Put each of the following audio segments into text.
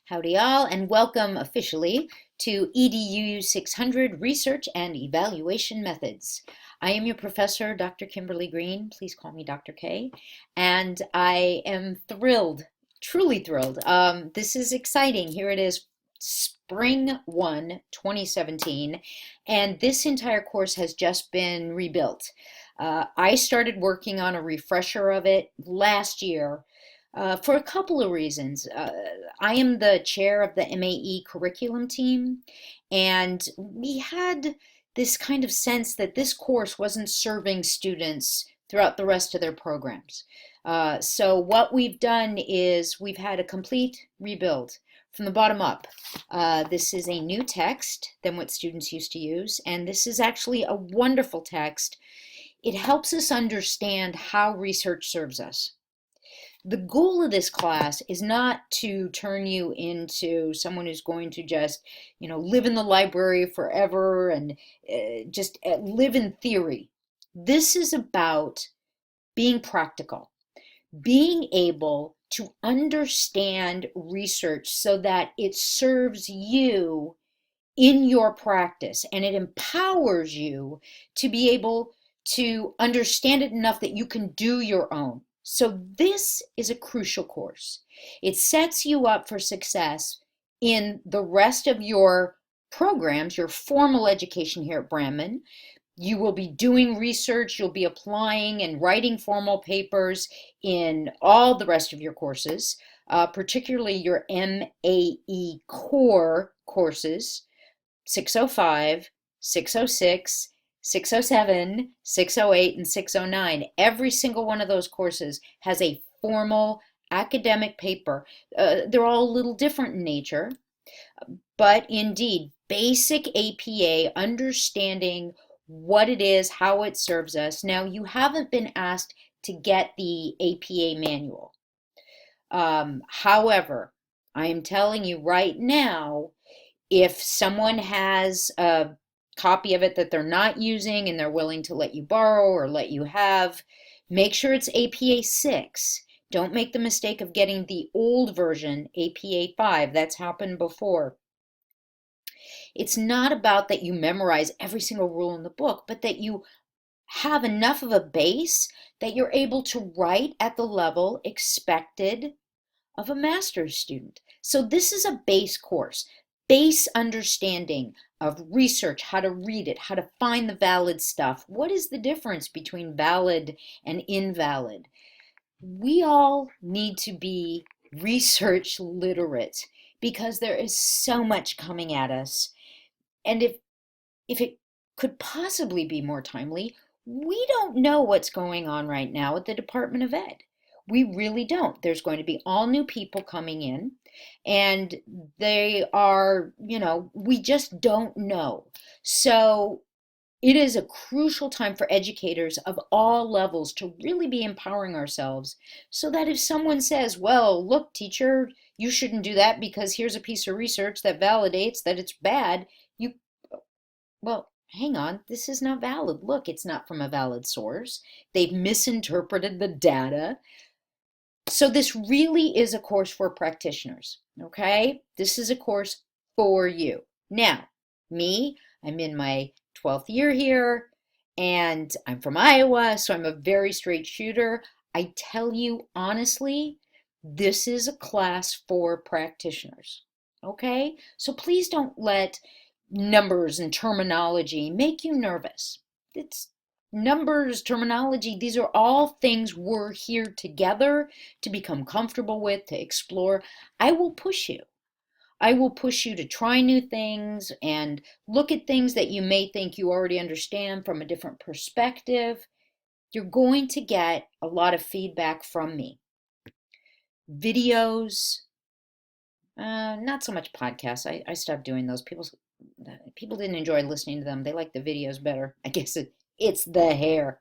Howdy all, and welcome officially to EDU 600 Research and Evaluation Methods. I am your professor, Dr. Kimberly Green. Please call me Dr. K. And I am thrilled, truly thrilled. This is exciting. Here it is, Spring 1, 2017, and this entire course has just been rebuilt. I started working on a refresher of it last year for a couple of reasons. I am the chair of the MAE curriculum team, and we had this kind of sense that this course wasn't serving students throughout the rest of their programs. So what we've done is we've had a complete rebuild from the bottom up. This is a new text than what students used to use, and this is actually a wonderful text. It helps us understand how research serves us. The goal of this class is not to turn you into someone who's going to just, live in the library forever and just live in theory. This is about being practical, being able to understand research so that it serves you in your practice and it empowers you to be able to understand it enough that you can do your own. So this is a crucial course. It sets you up for success in the rest of your programs, your formal education here at Brandman. You will be doing research, you'll be applying and writing formal papers in all the rest of your courses, particularly your MAE core courses, 605, 606, 607, 608, and 609. Every single one of those courses has a formal academic paper. They're all a little different in nature, but indeed, basic APA, understanding what it is, how it serves us. Now, you haven't been asked to get the APA manual. However, I am telling you right now, if someone has a copy of it that they're not using and they're willing to let you borrow or let you have, make sure it's APA 6. Don't make the mistake of getting the old version, APA 5. That's happened before. It's not about that you memorize every single rule in the book, but that you have enough of a base that you're able to write at the level expected of a master's student. So this is a base course, base understanding of research, how to read it, how to find the valid stuff. What is the difference between valid and invalid? We all need to be research literate because there is so much coming at us. And if it could possibly be more timely, we don't know what's going on right now at the Department of Ed. We really don't. There's going to be all new people coming in, and they are, we just don't know. So it is a crucial time for educators of all levels to really be empowering ourselves so that if someone says, well, look, teacher, you shouldn't do that because here's a piece of research that validates that it's bad, well, hang on, this is not valid. Look, it's not from a valid source. They've misinterpreted the data. So this really is a course for practitioners, okay? This is a course for you. Now, me, I'm in my 12th year here, and I'm from Iowa, so I'm a very straight shooter. I tell you honestly, this is a class for practitioners, okay? So please don't let numbers and terminology make you nervous. It's numbers, terminology, these are all things we're here together to become comfortable with, to explore. I will push you. I will push you to try new things and look at things that you may think you already understand from a different perspective. You're going to get a lot of feedback from me. Videos, not so much podcasts. I stopped doing those. People didn't enjoy listening to them. They like the videos better. I guess it's the hair.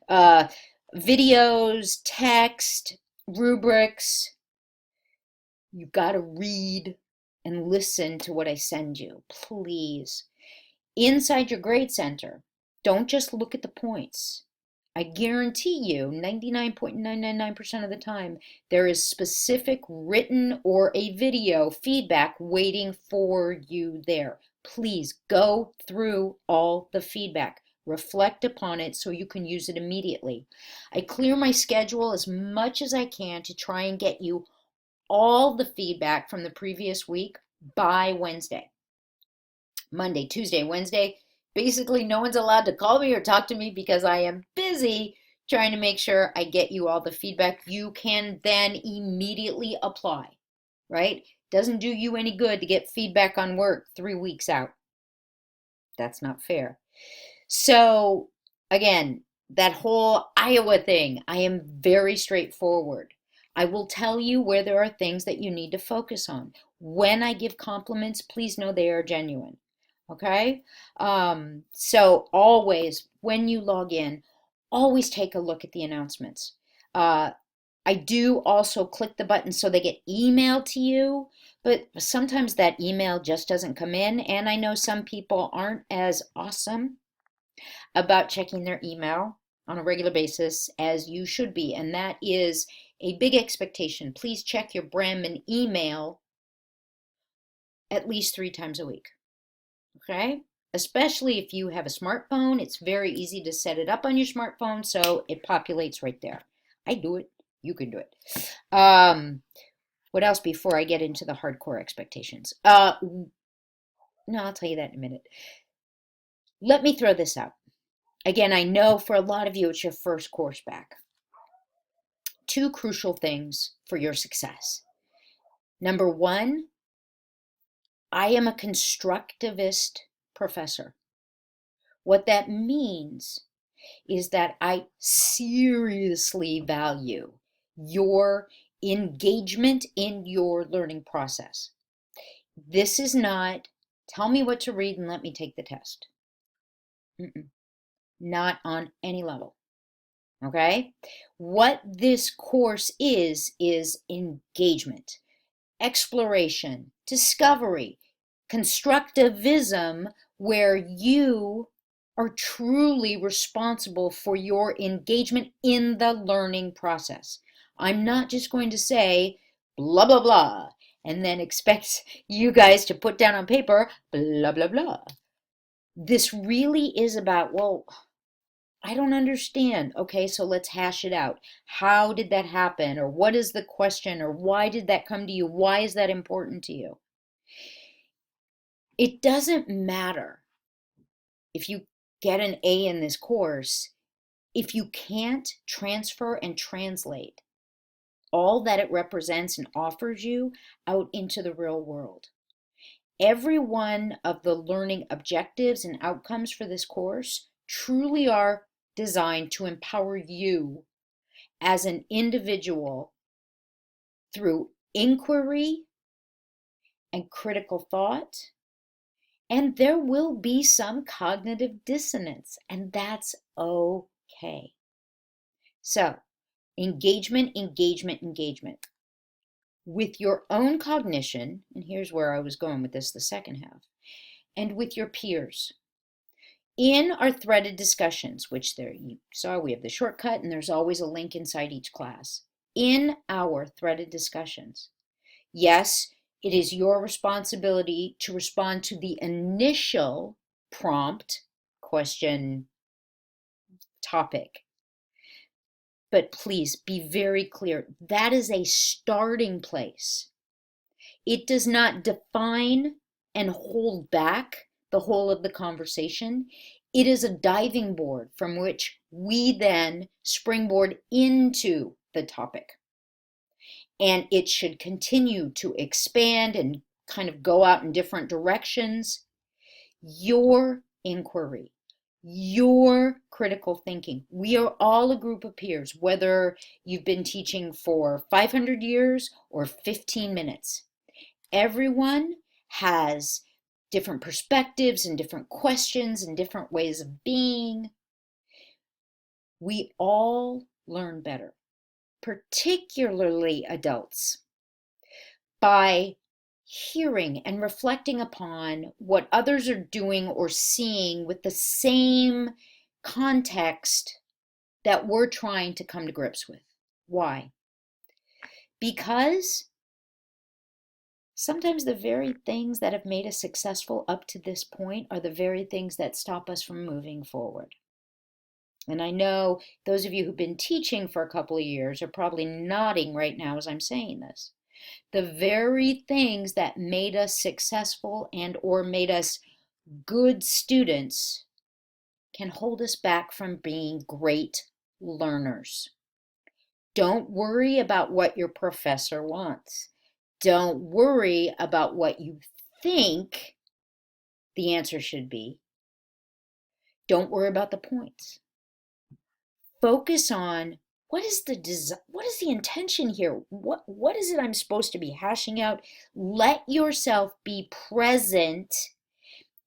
uh, Videos, text, rubrics. You've got to read and listen to what I send you, please. Inside your grade center, don't just look at the points. I guarantee you 99.999% of the time, there is specific written or a video feedback waiting for you there. Please go through all the feedback. Reflect upon it so you can use it immediately. I clear my schedule as much as I can to try and get you all the feedback from the previous week by Wednesday. Monday, Tuesday, Wednesday, basically no one's allowed to call me or talk to me because I am busy trying to make sure I get you all the feedback you can then immediately apply, right? Doesn't do you any good to get feedback on work 3 weeks out. That's not fair. So again, that whole Iowa thing, I am very straightforward. I will tell you where there are things that you need to focus on. When I give compliments, please know they are genuine. Okay? So always, when you log in, always take a look at the announcements. I do also click the button so they get emailed to you, but sometimes that email just doesn't come in, and I know some people aren't as awesome about checking their email on a regular basis as you should be, and that is a big expectation. Please check your Brandman email at least 3 times a week, okay? Especially if you have a smartphone, it's very easy to set it up on your smartphone so it populates right there. I do it, you can do it. What else before I get into the hardcore expectations? No, I'll tell you that in a minute. Let me throw this out. Again, I know for a lot of you, it's your first course back. 2 crucial things for your success. Number 1, I am a constructivist professor. What that means is that I seriously value your engagement in your learning process. This is not, tell me what to read and let me take the test. Not on any level. Okay? What this course is engagement, exploration, discovery, constructivism, where you are truly responsible for your engagement in the learning process. I'm not just going to say blah, blah, blah, and then expect you guys to put down on paper blah, blah, blah. This really is about, well, I don't understand. Okay, so let's hash it out. How did that happen? Or what is the question? Or why did that come to you? Why is that important to you? It doesn't matter if you get an A in this course if you can't transfer and translate all that it represents and offers you out into the real world. Every one of the learning objectives and outcomes for this course truly are designed to empower you as an individual through inquiry and critical thought. And there will be some cognitive dissonance, and that's okay. So, engagement, engagement, engagement. With your own cognition, and here's where I was going with this the second half, and with your peers. In our threaded discussions, which there you saw, we have the shortcut and there's always a link inside each class. In our threaded discussions, yes, it is your responsibility to respond to the initial prompt, question, topic. But please be very clear, that is a starting place. It does not define and hold back the whole of the conversation. It is a diving board from which we then springboard into the topic. And it should continue to expand and kind of go out in different directions. Your inquiry, your critical thinking. We are all a group of peers, whether you've been teaching for 500 years or 15 minutes. Everyone has different perspectives and different questions and different ways of being. We all learn better, particularly adults, by hearing and reflecting upon what others are doing or seeing with the same context that we're trying to come to grips with. Why? Because sometimes the very things that have made us successful up to this point are the very things that stop us from moving forward. And I know those of you who've been teaching for a couple of years are probably nodding right now as I'm saying this. The very things that made us successful and or made us good students can hold us back from being great learners. Don't worry about what your professor wants. Don't worry about what you think the answer should be. Don't worry about the points. Focus on what is the intention here? What is it I'm supposed to be hashing out? Let yourself be present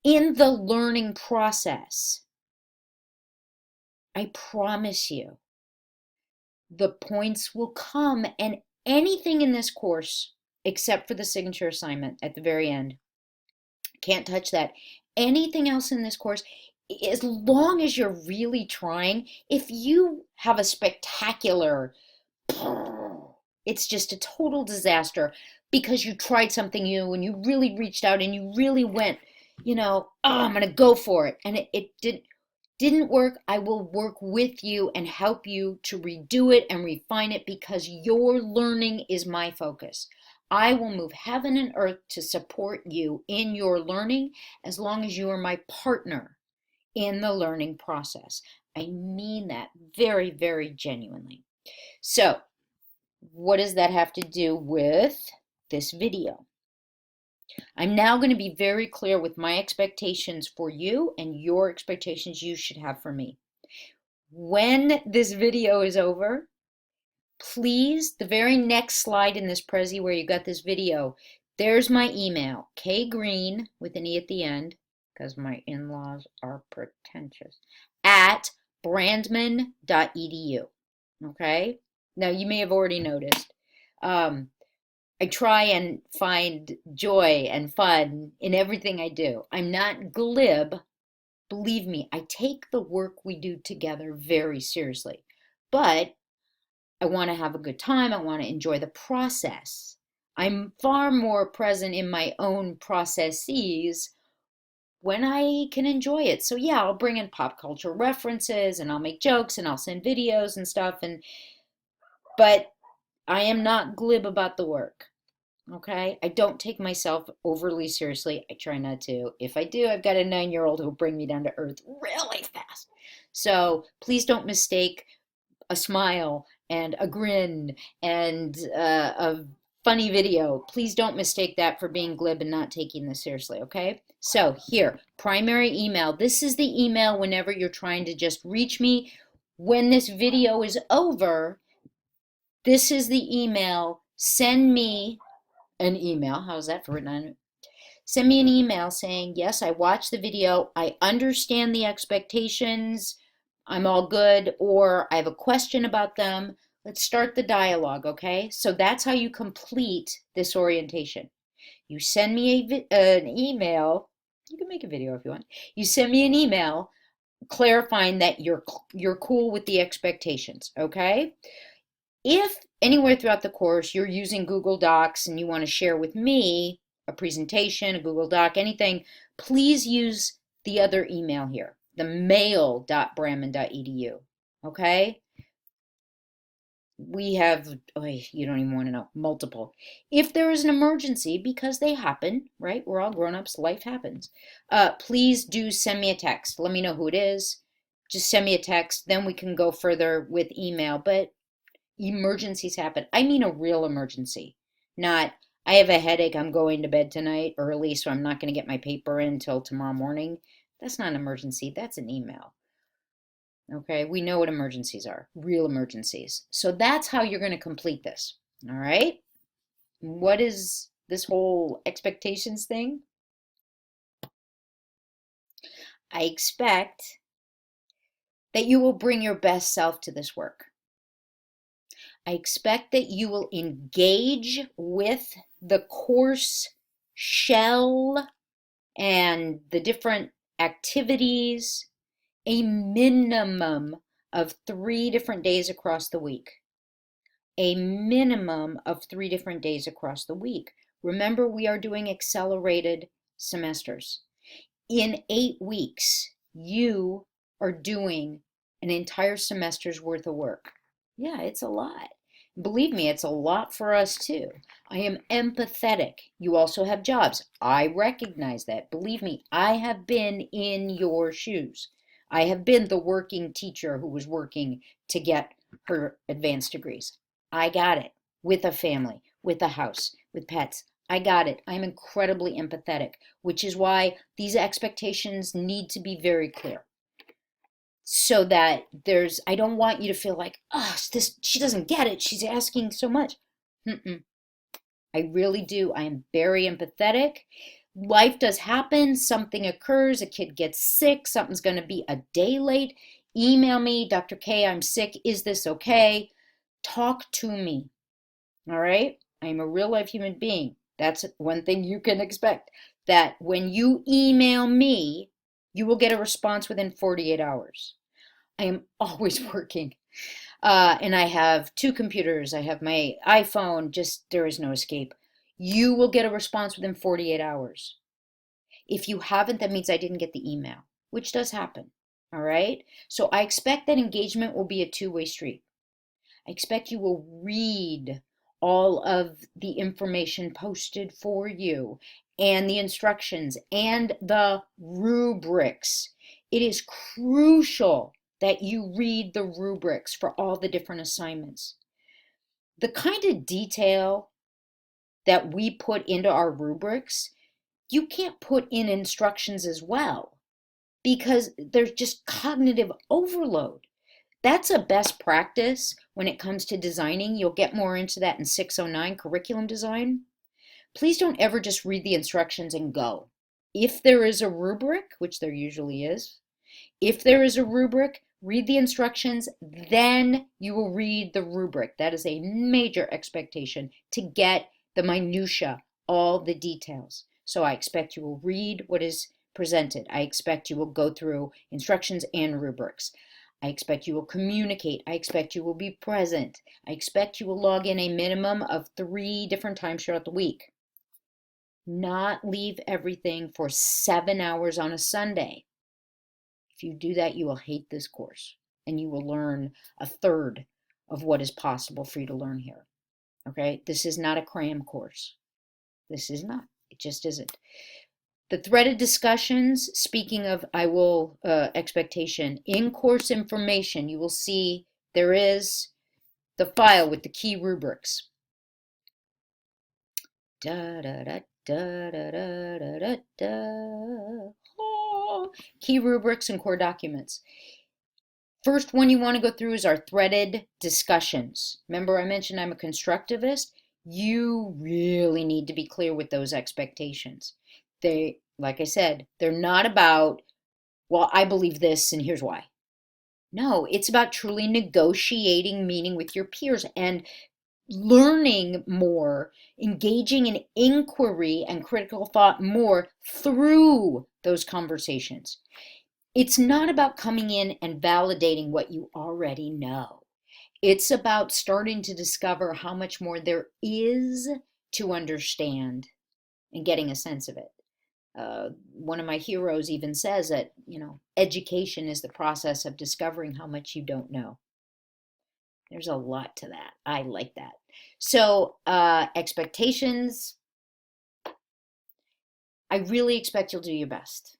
in the learning process. I promise you, the points will come, and anything in this course, except for the signature assignment at the very end, can't touch that. Anything else in this course, as long as you're really trying, if you have a spectacular, it's just a total disaster because you tried something new and you really reached out and you really went, oh, I'm going to go for it. And it didn't work. I will work with you and help you to redo it and refine it because your learning is my focus. I will move heaven and earth to support you in your learning as long as you are my partner in the learning process. I mean that very, very genuinely. So, what does that have to do with this video? I'm now going to be very clear with my expectations for you and your expectations you should have for me. When this video is over, please, the very next slide in this Prezi where you got this video, there's my email, kgreen with an E at the end, because my in-laws are pretentious, at brandman.edu. Okay? Now, you may have already noticed. I try and find joy and fun in everything I do. I'm not glib. Believe me, I take the work we do together very seriously. But I want to have a good time. I want to enjoy the process. I'm far more present in my own processes when I can enjoy it. So yeah, I'll bring in pop culture references and I'll make jokes and I'll send videos and stuff, but I am not glib about the work. Okay? I don't take myself overly seriously. I try not to. If I do, I've got a 9-year-old who'll bring me down to earth really fast. So please don't mistake a smile and a grin and a funny video. Please don't mistake that for being glib and not taking this seriously, okay? So here, primary email. This is the email whenever you're trying to just reach me. When this video is over, this is the email. Send me an email. How's that for written on? Send me an email saying, yes, I watched the video. I understand the expectations. I'm all good, or I have a question about them. Let's start the dialogue, okay? So that's how you complete this orientation. You send me an email. You can make a video if you want. You send me an email clarifying that you're cool with the expectations, okay? If anywhere throughout the course you're using Google Docs and you want to share with me a presentation, a Google Doc, anything, please use the other email here, the mail.brandman.edu. Okay? We have, you don't even want to know, multiple. If there is an emergency, because they happen, right? We're all grown-ups, life happens. Please do send me a text. Let me know who it is. Just send me a text, then we can go further with email. But emergencies happen. I mean a real emergency, not I have a headache, I'm going to bed tonight early, so I'm not going to get my paper in until tomorrow morning. That's not an emergency, that's an email. Okay, we know what emergencies are, real emergencies. So that's how you're going to complete this. All right? What is this whole expectations thing? I expect that you will bring your best self to this work. I expect that you will engage with the course shell and the different activities a minimum of 3 different days across the week. A minimum of 3 different days across the week. Remember, we are doing accelerated semesters. In 8 weeks, you are doing an entire semester's worth of work. Yeah, it's a lot. Believe me, it's a lot for us too. I am empathetic. You also have jobs. I recognize that. Believe me, I have been in your shoes. I have been the working teacher who was working to get her advanced degrees. I got it with a family, with a house, with pets. I got it. I'm incredibly empathetic, which is why these expectations need to be very clear. So that I don't want you to feel like, oh, she doesn't get it. She's asking so much. Mm-mm. I really do. I am very empathetic. Life does happen. Something occurs. A kid gets sick. Something's going to be a day late. Email me, Dr. K, I'm sick. Is this okay? Talk to me. All right? I'm a real life human being. That's one thing you can expect. That when you email me, you will get a response within 48 hours. I am always working. And I have 2 computers. I have my iPhone. Just, there is no escape. You will get a response within 48 hours. If you haven't, that means I didn't get the email, which does happen. All right? So I expect that engagement will be a two-way street. I expect you will read all of the information posted for you and the instructions and the rubrics. It is crucial that you read the rubrics for all the different assignments. The kind of detail that we put into our rubrics, you can't put in instructions as well because there's just cognitive overload. That's a best practice when it comes to designing. You'll get more into that in 609 curriculum design. Please don't ever just read the instructions and go. If there is a rubric, which there usually is, if there is a rubric, read the instructions, then you will read the rubric. That is a major expectation to get the minutia, all the details. So I expect you will read what is presented. I expect you will go through instructions and rubrics. I expect you will communicate. I expect you will be present. I expect you will log in a minimum of 3 different times throughout the week. Not leave everything for 7 hours on a Sunday. If you do that, you will hate this course and you will learn a third of what is possible for you to learn here. Okay? This is not a cram course. This is not. It just isn't. The threaded discussions, speaking of expectation, in-course information, you will see there is the file with the key rubrics. Da, da, da, da, da, da, da, da, da. Oh. Key rubrics and core documents. First one you want to go through is our threaded discussions. Remember I mentioned I'm a constructivist? You really need to be clear with those expectations. They, like I said, they're not about, well, I believe this and here's why. No, it's about truly negotiating meaning with your peers and learning more, engaging in inquiry and critical thought more through those conversations. It's not about coming in and validating what you already know. It's about starting to discover how much more there is to understand and getting a sense of it. One of my heroes even says that, education is the process of discovering how much you don't know. There's a lot to that. I like that. So, expectations, I really expect you'll do your best.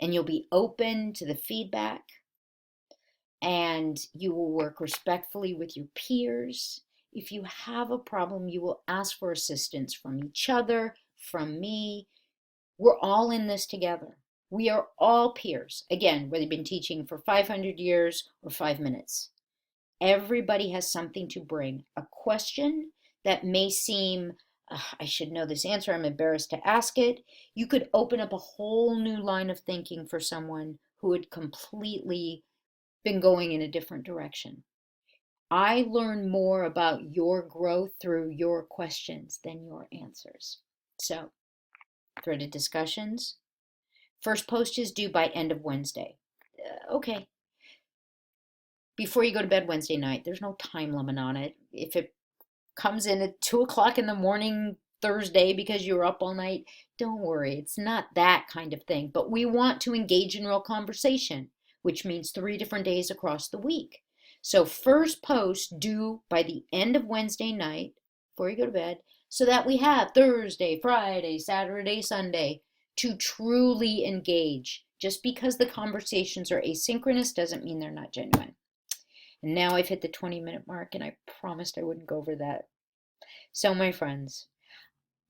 And you'll be open to the feedback. And you will work respectfully with your peers. If you have a problem, you will ask for assistance from each other, from me. We're all in this together. We are all peers. Again, whether you've been teaching for 500 years or 5 minutes. Everybody has something to bring. A question that may seem, I should know this answer, I'm embarrassed to ask it. You could open up a whole new line of thinking for someone who had completely been going in a different direction. I learn more about your growth through your questions than your answers. So, threaded discussions. First post is due by end of Wednesday. Okay. before you go to bed Wednesday night. There's no time limit on it. If it comes in at 2 o'clock in the morning Thursday because you were up all night, don't worry. It's not that kind of thing. But we want to engage in real conversation, which means 3 different days across the week. So, first post due by the end of Wednesday night before you go to bed, so that we have Thursday, Friday, Saturday, Sunday to truly engage. Just because the conversations are asynchronous doesn't mean they're not genuine. And now I've hit the 20-minute mark, and I promised I wouldn't go over that. So, my friends,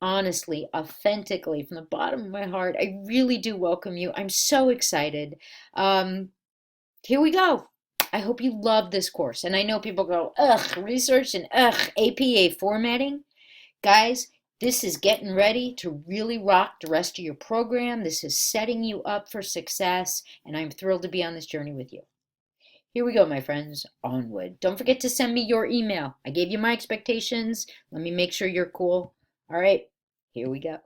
honestly, authentically, from the bottom of my heart, I really do welcome you. I'm so excited. Here we go. I hope you love this course. And I know people go, ugh, research and ugh, APA formatting. Guys, this is getting ready to really rock the rest of your program. This is setting you up for success, and I'm thrilled to be on this journey with you. Here we go, my friends. Onward. Don't forget to send me your email. I gave you my expectations. Let me make sure you're cool. All right, here we go.